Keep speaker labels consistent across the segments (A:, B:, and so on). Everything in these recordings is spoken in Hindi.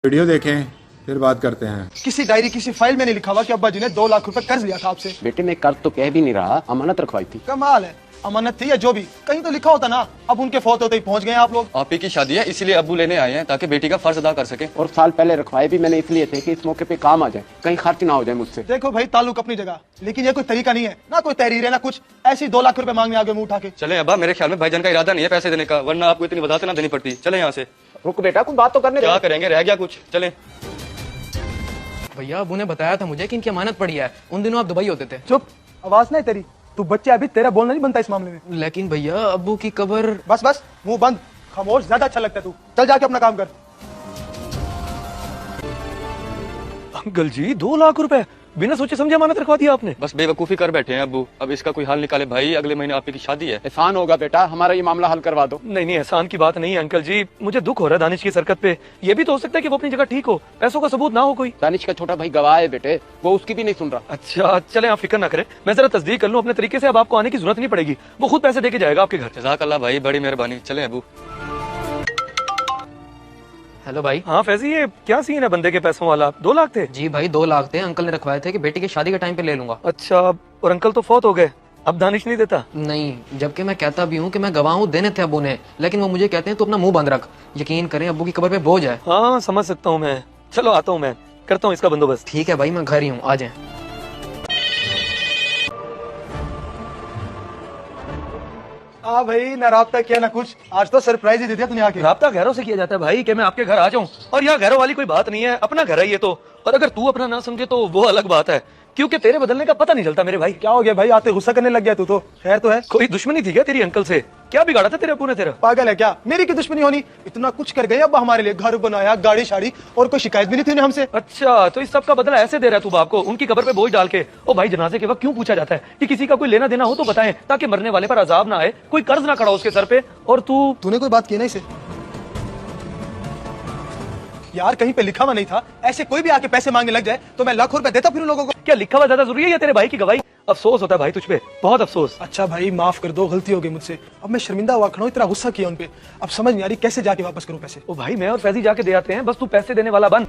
A: वीडियो देखें फिर बात करते हैं।
B: किसी डायरी किसी फाइल में नहीं लिखा हुआ कि अब्बा जी ने 2 लाख रुपए कर्ज लिया था आपसे।
C: बेटे मैं कर्ज तो कह भी नहीं रहा, अमानत रखवाई थी।
B: कमाल है, अमानत थी या जो भी, कहीं तो लिखा होता ना। अब उनके फौत होते ही पहुंच गए आप लोग।
D: आप ही की शादी है इसीलिए अब्बू लेने आए हैं ताकि बेटी का फर्ज अदा कर सके।
C: और साल पहले रखवाए भी मैंने इसलिए थे कि इस मौके पे काम आ जाए, कहीं खर्च ना हो जाए मुझसे।
B: देखो भाई, ताल्लुक अपनी जगह, लेकिन ये कोई तरीका नहीं है ना, कोई तहरीर है ना कुछ। ऐसी 2 लाख रुपए मांगने आगे मुंह उठा के।
D: चले अब्बा, मेरे ख्याल में भाईजान का इरादा नहीं है पैसे देने का, वरना आपको इतनी वजाहत ना देनी पड़ती। चले यहाँ से।
C: रुक बेटा, कुछ बात तो करने
D: क्या
C: दे।
D: करेंगे, रह गया कुछ। चले।
E: भैया अबू ने बताया था मुझे कि इनकी अमानत पड़ी है। उन दिनों आप दुबई होते थे।
B: चुप, आवाज नहीं तेरी। तू बच्चा, अभी तेरा बोलना नहीं बनता इस मामले में।
E: लेकिन भैया अबू की कब्र।
B: बस बस, मुंह बंद, खामोश। ज्यादा अच्छा लगता है तू। चल जाके अपना काम कर।
F: अंकल जी 2 लाख रुपए बिना सोचे समझे अमानत रखवा दिया आपने।
D: बस बेवकूफी कर बैठे हैं अब्बू, अब इसका कोई हल निकाले भाई। अगले महीने आप ही की शादी है।
C: एहसान होगा बेटा, हमारा ये मामला हल करवा दो।
F: नहीं एहसान की बात नहीं है अंकल जी, मुझे दुख हो रहा है दानिश की सरकत पे। ये भी तो हो सकता है कि वो अपनी जगह ठीक हो, पैसों का सबूत ना हो कोई।
C: दानिश का छोटा भाई गवाह है बेटे, वो उसकी भी नहीं सुन रहा।
F: अच्छा चले, आप फिक्र ना करें, मैं जरा तस्दीक कर लूं अपने तरीके से। अब आपको आने की जरूरत नहीं पड़ेगी, वो खुद पैसे देके जाएगा आपके घर।
D: जज़ाकल्लाह भाई, बड़ी मेहरबानी। चले अब्बू।
E: हेलो भाई।
F: हाँ फैजी, ये क्या सीन है बंदे के पैसों वाला? 2 लाख थे?
E: जी भाई 2 लाख थे, अंकल ने रखवाए थे कि बेटी की शादी के टाइम पे ले लूंगा।
F: अच्छा, और अंकल तो फौत हो गए, अब दानिश नहीं देता?
E: नहीं, जबकि मैं कहता भी हूँ कि मैं गवाह हूँ, देने थे अबू ने, लेकिन वो मुझे कहते हैं तो अपना मुंह बंद रख। यकीन करें अबू की कब्र पे बोझ है।
F: हाँ समझ सकता हूँ मैं। चलो आता हूँ, मैं करता हूँ इसका बंदोबस्त।
E: ठीक है भाई, मैं घर ही हूँ, आ जाए।
B: हाँ भाई, ना राब्ता किया ना कुछ, आज तो सरप्राइज ही दे दिया तूने आके।
F: राब्ता घरों से किया जाता है भाई, कि मैं आपके घर आ जाऊं, और यहाँ घरों वाली कोई बात नहीं है, अपना घर है ये तो। और अगर तू अपना ना समझे तो वो अलग बात है, क्योंकि तेरे बदलने का पता नहीं चलता मेरे भाई।
B: क्या हो गया भाई, आते गुस्सा करने लग गया तू तो। खैर तो है।
F: कोई दुश्मनी थी क्या तेरी अंकल से? क्या बिगाड़ा था तेरे अब्बू ने तेरा?
B: पागल है क्या, मेरी की दुश्मनी होनी? इतना कुछ कर गए अब हमारे लिए, घर बनाया, गाड़ी शाड़ी, और कोई शिकायत भी नहीं थी उन्हें हमसे।
F: अच्छा, तो इस सब का बदला ऐसे दे रहा है तू बाप को, उनकी कब्र पे बोझ डाल के? ओ भाई, जनाजे के वक्त क्यों पूछा जाता है कि किसी का कोई लेना देना हो तो बताएं, ताकि मरने वाले पर अजाब ना आए, कोई कर्ज ना खड़ा उसके सर पे। और तूने
B: कोई बात की ना इसे? यार कहीं पे लिखा हुआ नहीं था, ऐसे कोई भी आके पैसे मांगने लग जाए तो मैं लाखों रुपए देता फिर उन लोगों को।
F: क्या लिखा हुआ ज्यादा जरूरी है या तेरे भाई की गवाही? अफसोस होता है भाई तुझ पे, बहुत अफसोस।
B: अच्छा भाई माफ कर दो, गलती हो गई मुझसे। अब मैं शर्मिंदा हुआ खड़ा हूं, इतना गुस्सा किया उन पे। अब समझ नहीं आ रही कैसे जाके वापस करूं पैसे।
F: ओ भाई, मैं और फैजी जाके दे आते हैं, बस तू पैसे देने वाला बन।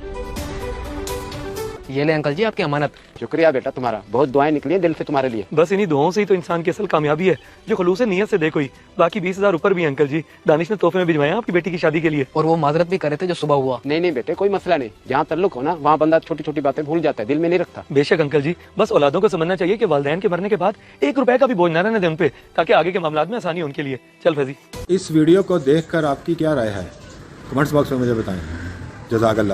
E: ये ले अंकल जी आपकी अमानत।
C: शुक्रिया बेटा तुम्हारा, बहुत दुआएं निकली हैं दिल से तुम्हारे लिए।
F: बस इन्हीं दुआओं से ही तो इंसान की असल कामयाबी है, जो खुलूस नीयत से दे कोई। बाकी 20,000 ऊपर भी अंकल जी, दानिश ने तोहफे में भिजवाए आपकी बेटी की शादी के लिए।
E: और वो माजरत भी करे थे जो सुबह हुआ।
C: नहीं बेटे, कोई मसला नहीं। जहाँ तल्लुक हो ना, वहाँ बंदा छोटी छोटी बातें भूल जाता है, दिल में नहीं रखता।
F: बेशक अंकल जी, बस औलादों को समझना चाहिए कि वालिदैन के मरने के बाद 1 रुपए का भी बोझ न रहने दें उन पे, ताकि आगे के मामलात में आसानी हो उनके लिए। चल फैजी।
A: इस वीडियो को देखकर आपकी क्या राय है, कमेंट्स बॉक्स में मुझे बताएं। जज़ाकल्लाह।